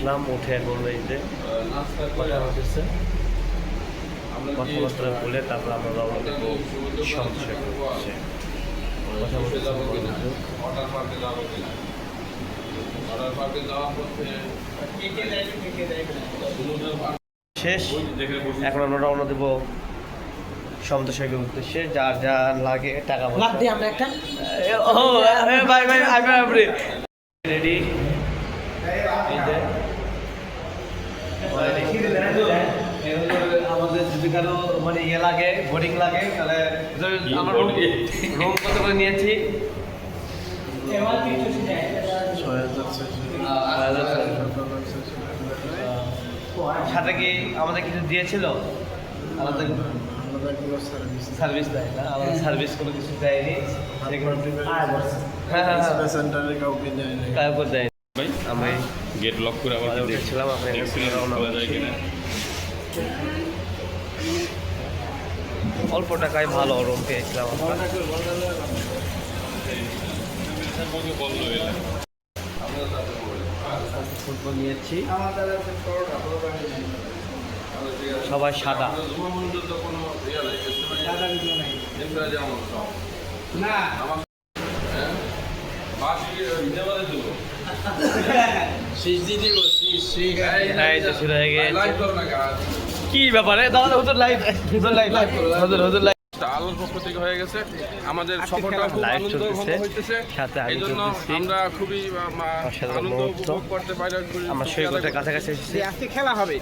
উঠলাম, উঠে এখন এই যে কথা হচ্ছে, কথাবার্তা বলে তারপর আমরা রওনা দেবো সমস্যা হচ্ছে কথা শেষ। এখন আমরা রওনা দেবো সমুদ্রের উদ্দেশ্যে। যার যা লাগে টাকা আমরা একটা রেডি। আমাদের যদি কারো মানে ইয়ে লাগে, বোর্ডিং লাগে, তাহলে আমরা রুম কত করে নিয়েছি? সাথে কি আমাদের কিছু দিয়েছিল? আমাদের সার্ভিস দেয় না, আমাদের সার্ভিস কোনো কিছু দেয়নি। কাউকে দেয়নি। আমি গেট লক করে আবার দেখছিলাম অল্প টাকায় ভালো রুম পেয়েছিলাম আমরা। ফুটবল নিয়েছি, সবাই সাদা। কি ব্যাপারে আলোর পক্ষ থেকে হয়ে গেছে আমাদের সফরটা খুব আনন্দঘন হইতেছে। এই জন্য আমরা খুবই আনন্দ উপভোগ করতে পারি। আমরা সৈকতের কাছাকাছি এসেছি, আজকে খেলা হবে।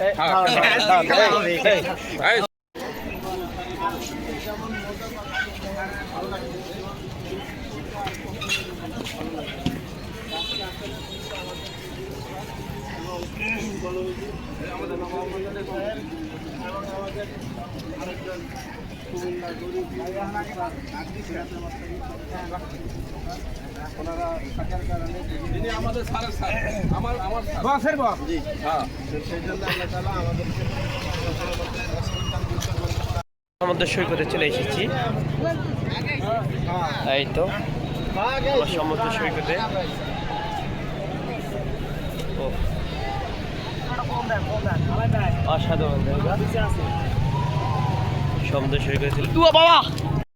আমাদের স্যার আমার বসের বস। হ্যাঁ, সমুদ্র সৈকতে চলে এসেছি। এই তো সমুদ্র সৈকতে। অসাধারণ সমুদ্র সৈকতে ছিল বাবা।